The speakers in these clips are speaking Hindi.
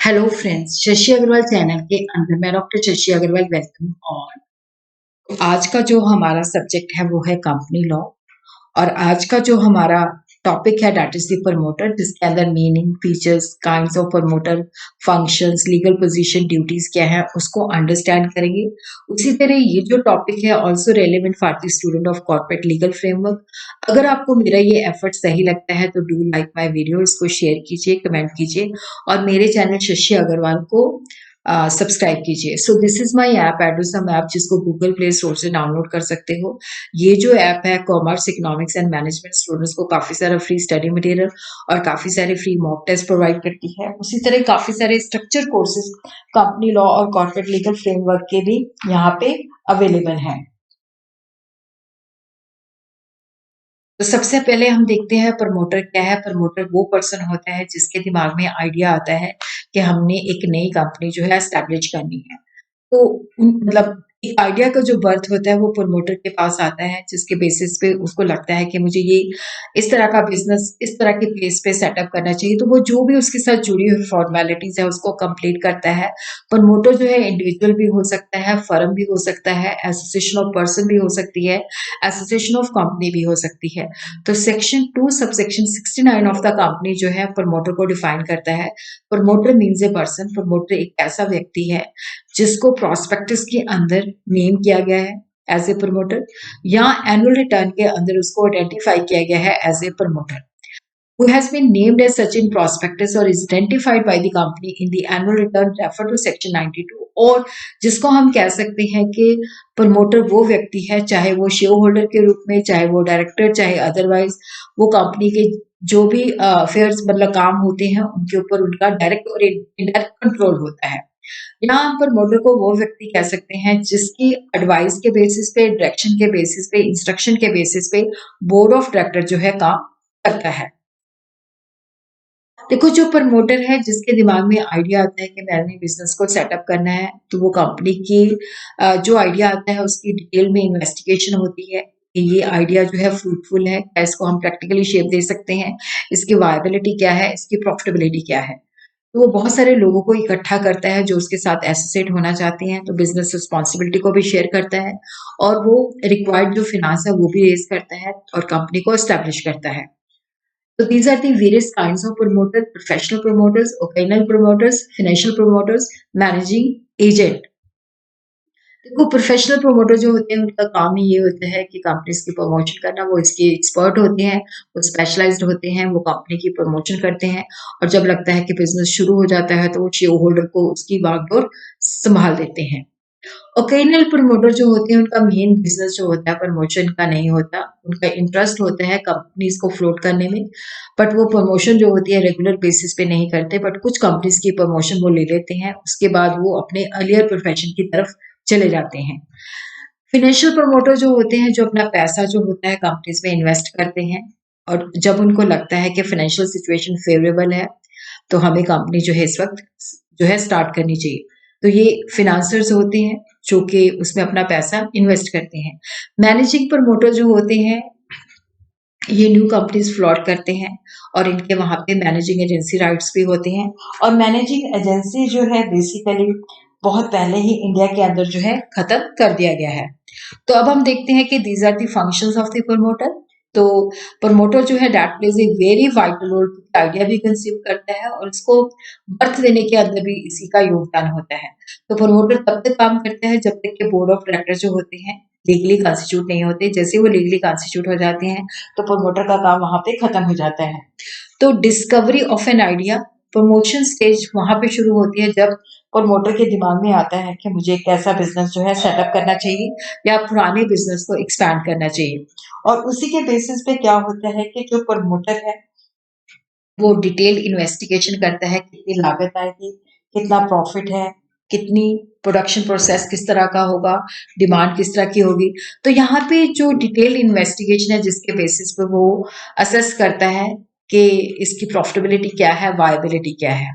Hello friends, Shashi Agrawal channel के अंदर मैं डॉक्टर शशि अग्रवाल वेलकम। और आज का जो हमारा सब्जेक्ट है वो है कंपनी लॉ। और आज का जो हमारा टॉपिक है दैट इज द प्रमोटर, जिसके अंदर meaning, features, kinds of promoter, functions, legal position, duties क्या है उसको अंडरस्टैंड करेंगे। उसी तरह ये जो टॉपिक है also relevant for the student of corporate legal framework. अगर आपको मेरा ये एफर्ट सही लगता है तो डू लाइक माय वीडियो, इसको शेयर कीजिए, कमेंट कीजिए और मेरे चैनल शशि अग्रवाल को सब्सक्राइब कीजिए। So this is my app, एडोसम ऐप, जिसको गूगल प्ले स्टोर से डाउनलोड कर सकते हो। ये जो ऐप है commerce, economics and management students को काफी सारा फ्री स्टडी मटेरियल और काफी सारे फ्री मॉक टेस्ट प्रोवाइड करती है। उसी तरह काफी सारे स्ट्रक्चर कोर्सेज कंपनी लॉ और कॉर्पोरेट लीगल फ्रेमवर्क के भी यहाँ पे अवेलेबल है। तो सबसे पहले हम देखते हैं प्रमोटर क्या है। प्रमोटर वो पर्सन होता है जिसके दिमाग में आइडिया आता है कि हमने एक नई कंपनी जो है एस्टैब्लिश करनी है। तो मतलब एक आइडिया का जो बर्थ होता है वो प्रमोटर के पास आता है, जिसके बेसिस पे उसको लगता है कि मुझे ये इस तरह का बिजनेस इस तरह के प्लेस पे सेटअप करना चाहिए। तो वो जो भी उसके साथ जुड़ी हुई फॉर्मेलिटीज है उसको कंप्लीट करता है। प्रमोटर जो है इंडिविजुअल भी हो सकता है, फर्म भी हो सकता है, एसोसिएशन ऑफ पर्सन भी हो सकती है, एसोसिएशन ऑफ कंपनी भी हो सकती है। तो section 2 subsection 69 of the company जो है प्रमोटर को डिफाइन करता है। Promoter means a person. Promoter एक ऐसा व्यक्ति है जिसको प्रोस्पेक्टस के अंदर नेम किया गया है एज ए प्रमोटर, या एनुअल रिटर्न के अंदर उसको आइडेंटिफाई किया गया है as a promoter who has been named as such in prospectus or is identified by the company in the annual return refer to section 92। और जिसको हम कह सकते हैं कि प्रमोटर वो व्यक्ति है, चाहे वो शेयर होल्डर के रूप में, चाहे वो डायरेक्टर, चाहे अदरवाइज वो कंपनी के जो भी अफेयर्स मतलब काम होते हैं उनके ऊपर उनका डायरेक्ट और इनडायरेक्ट कंट्रोल होता है। यहाँ पर मॉडल को वो व्यक्ति कह सकते हैं जिसकी एडवाइस के बेसिस पे, डायरेक्शन के बेसिस पे, इंस्ट्रक्शन के बेसिस पे बोर्ड ऑफ डायरेक्टर जो है काम करता है। देखो, जो प्रमोटर है जिसके दिमाग में आइडिया आता है कि मैंने बिजनेस को सेटअप करना है, तो वो कंपनी की जो आइडिया आता है उसकी डिटेल में इन्वेस्टिगेशन होती है कि ये आइडिया जो है फ्रूटफुल है, क्या इसको हम प्रैक्टिकली शेप दे सकते हैं, इसकी वायबिलिटी क्या है, इसकी प्रॉफिटेबिलिटी क्या है। तो वो बहुत सारे लोगों को इकट्ठा करता है जो उसके साथ एसोसिएट होना चाहते हैं, तो बिजनेस रिस्पॉन्सिबिलिटी को भी शेयर करता है और वो रिक्वायर्ड जो फिनांस है वो भी रेज करता है और कंपनी को एस्टेब्लिश करता है। So these are the various kinds of promoter: professional promoters, occasional promoters, financial promoters, managing agent। देखो, प्रोफेशनल प्रमोटर जो होते हैं उनका काम ही ये होता है कि कंपनीज की प्रमोशन करना। वो इसके एक्सपर्ट होते हैं, वो स्पेशलाइज्ड होते हैं, वो कंपनी की प्रमोशन करते हैं और जब लगता है कि बिजनेस शुरू हो जाता है तो वो शेयर होल्डर को उसकी बागडोर संभाल देते हैं। ओकेजनल प्रमोटर जो होते हैं उनका मेन बिजनेस जो होता है प्रमोशन का नहीं होता, उनका इंटरेस्ट होता है कंपनीज को फ्लोट करने में। बट वो प्रमोशन जो होती है रेगुलर बेसिस पे नहीं करते, बट कुछ कंपनीज की प्रमोशन वो ले लेते हैं, उसके बाद वो अपने अर्लियर प्रोफेशन की तरफ चले जाते हैं। फाइनेंशियल प्रमोटर जो होते हैं जो अपना पैसा जो होता है कंपनीज में इन्वेस्ट करते हैं और जब उनको लगता है कि फाइनेंशियल सिचुएशन फेवरेबल है तो हमें कंपनी जो है इस वक्त जो है स्टार्ट करनी चाहिए। तो ये फिनांसर्स होते हैं जो कि उसमें अपना पैसा इन्वेस्ट करते हैं। मैनेजिंग प्रमोटर जो होते हैं ये न्यू कंपनीज फ्लॉट करते हैं और इनके वहां पे मैनेजिंग एजेंसी राइट्स भी होते हैं। और मैनेजिंग एजेंसी जो है बेसिकली बहुत पहले ही इंडिया के अंदर जो है खत्म कर दिया गया है। तो अब हम देखते हैं कि these are the functions of the promoter. तो प्रमोटर जो है that plays a very vital role, idea भी कंसीव करता है और इसको बर्थ देने के अंदर भी इसी का योगदान होता है। तो प्रमोटर तब तक काम करता है जब तक कि बोर्ड ऑफ डायरेक्टर जो होते हैं लीगली कॉन्स्टिट्यूट नहीं होते। जैसे वो लीगली कॉन्स्टिट्यूट हो जाते हैं तो प्रमोटर का काम वहां पे खत्म हो जाता है। तो discovery of an idea, promotion stage वहां पे शुरू होती है जब प्रमोटर के दिमाग में आता है कि मुझे एक ऐसा बिजनेस जो है सेटअप करना चाहिए या पुराने बिजनेस को एक्सपैंड करना चाहिए। और उसी के बेसिस पे क्या होता है कि जो प्रमोटर है वो डिटेल इन्वेस्टिगेशन करता है, कितनी लागत आएगी, कितना प्रॉफिट है, कितनी प्रोडक्शन प्रोसेस किस तरह का होगा, डिमांड किस तरह की होगी। तो यहाँ पे जो डिटेल इन्वेस्टिगेशन है जिसके बेसिस पे वो असेस करता है कि इसकी प्रॉफिटेबिलिटी क्या है, वायबिलिटी क्या है।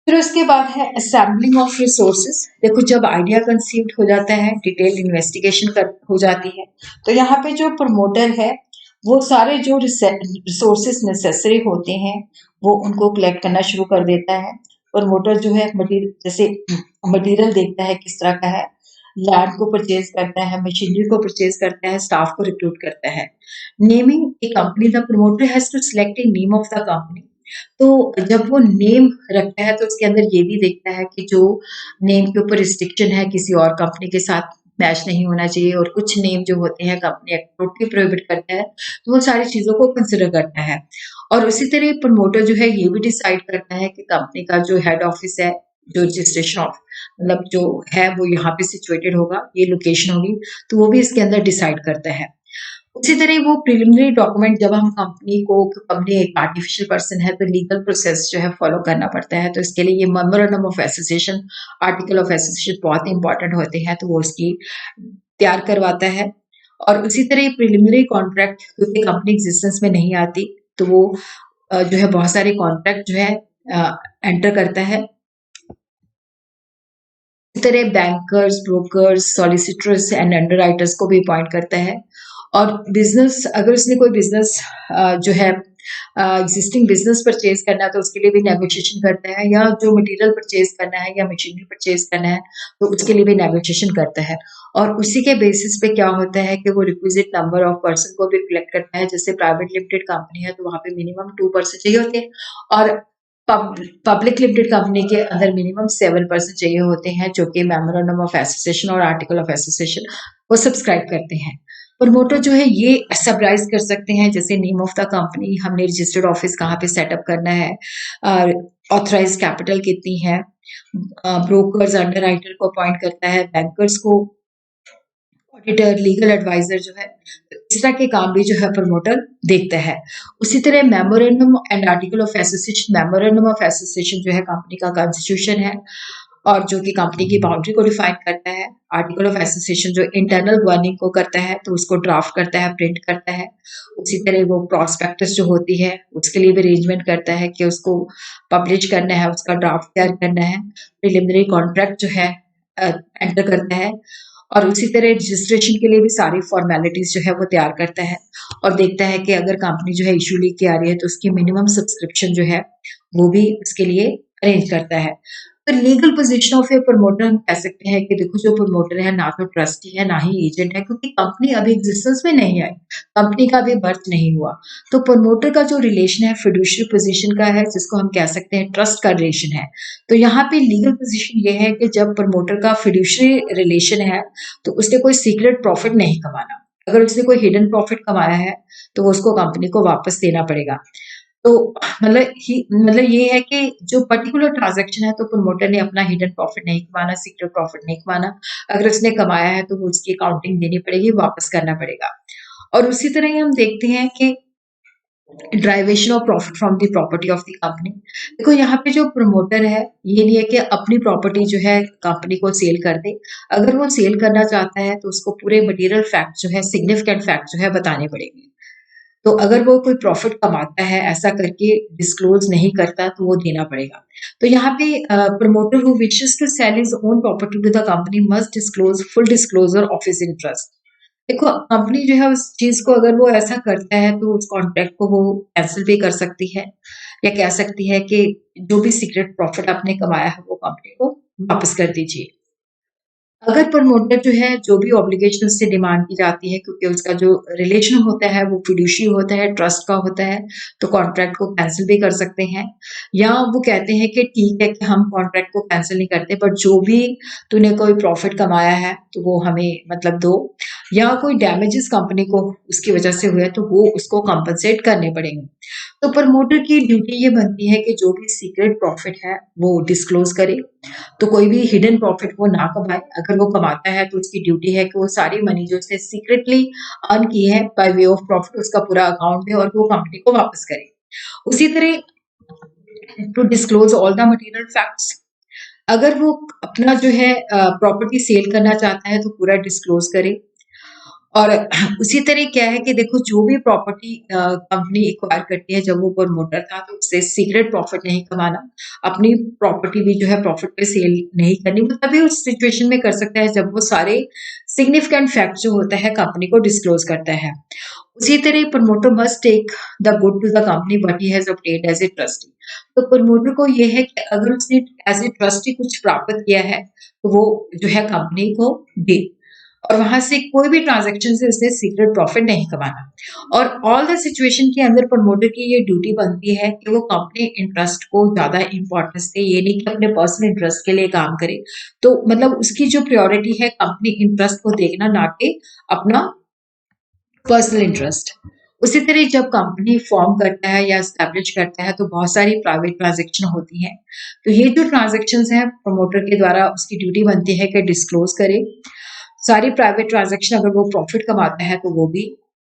फिर उसके बाद है असेंबलिंग ऑफ रिसोर्सेज। देखो, जब आइडिया कंसीव्ड हो जाता है, डिटेल इन्वेस्टिगेशन कर हो जाती है, तो यहाँ पे जो प्रमोटर है वो सारे जो रिसोर्सेस नेसेसरी होते हैं वो उनको कलेक्ट करना शुरू कर देता है। प्रमोटर जो है मटीरियल जैसे मटीरियल देखता है किस तरह का है, लैंड को परचेज करता है, मशीनरी को परचेज करता है, स्टाफ को रिक्रूट करता है। Naming a company, the promoter has to select a name of the company. तो जब वो नेम रखता है तो उसके अंदर ये भी देखता है कि जो नेम के ऊपर रिस्ट्रिक्शन है किसी और कंपनी के साथ मैच नहीं होना चाहिए, और कुछ नेम जो होते हैं कंपनी एक्ट टोटली प्रोहिबिट करता है, तो वो सारी चीजों को कंसिडर करता है। और उसी तरह प्रमोटर जो है ये भी डिसाइड करता है कि कंपनी का जो हेड ऑफिस है, जो रजिस्ट्रेशन ऑफ मतलब जो है वो यहाँ पे सिचुएटेड होगा, ये लोकेशन होगी, तो वो भी इसके अंदर डिसाइड करता है। उसी तरह वो प्रिलिमिनरी डॉक्यूमेंट जब हम कंपनी एक आर्टिफिशियल पर्सन है तो लीगल प्रोसेस जो है फॉलो करना पड़ता है, तो इसके लिए ये memorandum of association, article of association बहुत इंपॉर्टेंट होते हैं, तो वो उसकी तैयार करवाता है। और उसी तरह प्रिलिमिनरी कॉन्ट्रैक्ट, क्योंकि कंपनी एग्जिस्टेंस में नहीं आती तो वो जो है बहुत सारे कॉन्ट्रैक्ट जो है एंटर करता है। इस तरह bankers, brokers, solicitors and underwriters को भी अपॉइंट करता है। और बिजनेस, अगर उसने कोई बिजनेस जो है एग्जिस्टिंग बिजनेस परचेज करना है तो उसके लिए भी नेगोशिएशन करता है, या जो मटेरियल परचेज करना है या मशीनरी परचेज करना है तो उसके लिए भी नेगोशिएशन करता है। और उसी के बेसिस पे क्या होता है कि वो रिक्विजिट नंबर ऑफ पर्सन को भी कलेक्ट करता है। जैसे प्राइवेट लिमिटेड कंपनी है तो वहाँ पे मिनिमम 2% चाहिए होते हैं, और पब्लिक लिमिटेड कंपनी के अंदर मिनिमम 7% चाहिए होते हैं, जो कि मेमोरेंडम ऑफ एसोसिएशन और आर्टिकल ऑफ एसोसिएशन वो सब्सक्राइब करते हैं। प्रमोटर जो है ये सबराइज कर सकते हैं, जैसे नेम ऑफ द कंपनी, हमने रजिस्टर्ड ऑफिस कहाँ पे सेटअप करना है, ऑथराइज कैपिटल कितनी है, ब्रोकर्स अंडरराइटर को अपॉइंट करता है, बैंकर्स को, ऑडिटर, लीगल एडवाइजर जो है, इस तरह के काम भी जो है प्रमोटर देखता है। उसी तरह memorandum and article of association, memorandum of association जो है कंपनी का कॉन्स्टिट्यूशन है और जो कि कंपनी की बाउंड्री को डिफाइन करता है। आर्टिकल ऑफ एसोसिएशन जो इंटरनल गवर्निंग को करता है तो उसको ड्राफ्ट करता है, प्रिंट करता है। उसी तरह वो प्रॉस्पेक्टस जो होती है उसके लिए भी अरेंजमेंट करता है कि उसको पब्लिश करना है, उसका ड्राफ्ट तैयार करना है। प्रिलिमिनरी कॉन्ट्रैक्ट जो है एंटर करता है, और उसी तरह रजिस्ट्रेशन के लिए भी सारी फॉर्मेलिटीज जो है वो तैयार करता है, और देखता है कि अगर कंपनी जो है इशू लेके आ रही है तो उसकी मिनिमम सब्सक्रिप्शन जो है वो भी उसके लिए अरेंज करता है। तो legal position of A promoter हम कह सकते हैं कि देखो जो प्रमोटर है ना तो ट्रस्टी है ना ही एजेंट है, क्योंकि कंपनी अभी एग्जिस्टेंस में नहीं आई, कंपनी का अभी बर्थ नहीं हुआ। तो प्रमोटर का जो रिलेशन है फिड्यूशियल पोजीशन का है, जिसको हम कह सकते हैं ट्रस्ट का रिलेशन है। तो यहाँ पे लीगल पोजीशन ये है कि जब प्रमोटर का फिड्यूशियरी रिलेशन है तो उसने कोई सीक्रेट प्रॉफिट नहीं कमाना। अगर उसने कोई हिडन प्रॉफिट कमाया है तो वो उसको कंपनी को वापस देना पड़ेगा। तो मतलब ये है कि जो पर्टिकुलर ट्रांजैक्शन है तो प्रमोटर ने अपना हिडन प्रॉफिट नहीं कमाना, सीक्रेट प्रॉफिट नहीं कमाना। अगर उसने कमाया है तो वो उसकी अकाउंटिंग देनी पड़ेगी, वापस करना पड़ेगा। और उसी तरह ही हम देखते हैं कि derivation of profit from the property of the company. देखो यहाँ पे जो प्रमोटर है ये नहीं है कि अपनी प्रॉपर्टी जो है कंपनी को सेल कर दे। अगर वो सेल करना चाहता है तो उसको पूरे मटेरियल फैक्ट जो है, सिग्निफिकेंट फैक्ट जो है बताने पड़ेंगे। तो अगर वो कोई प्रॉफिट कमाता है ऐसा करके डिस्क्लोज नहीं करता तो वो देना पड़ेगा। तो यहाँ पे promoter who wishes to sell his own property to the company must disclose full disclosure of his interest. देखो कंपनी जो है उस चीज को अगर वो ऐसा करता है तो उस कॉन्ट्रैक्ट को वो कैंसिल भी कर सकती है, या कह सकती है कि जो भी सीक्रेट प्रॉफिट आपने कमाया है वो कंपनी को वापस कर दीजिए। अगर प्रमोटर जो है जो भी ऑब्लिगेशन उससे डिमांड की जाती है, क्योंकि उसका जो रिलेशन होता है वो फिड्यूशियरी होता है, ट्रस्ट का होता है, तो कॉन्ट्रैक्ट को कैंसिल भी कर सकते हैं। या वो कहते हैं कि ठीक है कि हम कॉन्ट्रैक्ट को कैंसिल नहीं करते, बट जो भी तूने कोई प्रॉफिट कमाया है तो वो हमें मतलब दो, या कोई डैमेजेस कंपनी को उसकी वजह से हुए तो वो उसको कंपनसेट करने पड़ेंगे। तो प्रमोटर की ड्यूटी ये बनती है कि जो भी सीक्रेट प्रॉफिट है वो डिस्क्लोज करे, तो कोई भी हिडन प्रॉफिट वो ना कमाए। अगर वो कमाता है तो उसकी ड्यूटी है कि वो सारी मनी जो उसने सीक्रेटली अर्न की है बाय वे ऑफ प्रॉफिट उसका पूरा अकाउंट दे और वो कंपनी को वापस करे। उसी तरह to disclose all the material facts, अगर वो अपना जो है प्रॉपर्टी सेल करना चाहता है तो पूरा डिस्क्लोज करे। और उसी तरह क्या है कि देखो जो भी प्रॉपर्टी कंपनी एक्वायर करती है, जब वो प्रमोटर था तो उससे सीक्रेट प्रॉफिट नहीं कमाना, अपनी प्रॉपर्टी भी जो है प्रॉफिट पे सेल नहीं करनी। वो तभी उस सिचुएशन में कर सकता है जब वो सारे सिग्निफिकेंट फैक्ट जो होता है कंपनी को डिस्क्लोज करता है। उसी तरह promoter must take the good to the company what he has obtained as a trustee. तो प्रमोटर को ये है कि अगर उसने एज़ ए ट्रस्टी कुछ प्राप्त किया है, तो वो जो है कंपनी को दे और वहाँ से कोई भी ट्रांज़ैक्शन से उसने सीक्रेट प्रॉफिट नहीं कमाना। और ऑल द सिचुएशन के अंदर प्रमोटर की ये ड्यूटी बनती है कि वो कंपनी इंटरेस्ट को ज़्यादा इम्पोर्टेंस दे, ये नहीं कि अपने पर्सनल इंटरेस्ट के लिए काम करे। तो मतलब उसकी जो प्रायोरिटी है कंपनी इंटरेस्ट को देखना, ना कि अपना पर्सनल इंटरेस्ट। उसी तरह जब कंपनी फॉर्म करता है या एस्टैब्लिश करता है तो बहुत सारी प्राइवेट ट्रांज़ैक्शन होती हैं। तो ये जो ट्रांज़ैक्शंस हैं प्रमोटर के द्वारा उसकी ड्यूटी बनती है कि डिस्क्लोज़ करे। सारी प्राइवेट ट्रांज़ैक्शन अगर वो प्रॉफ़िट कमाता है तो वो भी।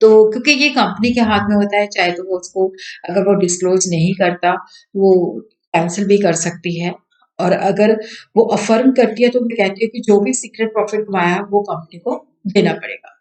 तो क्योंकि ये कंपनी के हाथ में होता है, चाहे तो वो उसको अगर वो डिस्क्लोज़ नहीं करता, वो कैंसल भी कर सकती है। और अगर वो अफ़र्म करती है तो वो कहती है कि जो भी सीक्रेट प्रॉफ़िट कमाया है वो कंपनी को देना पड़ेगा।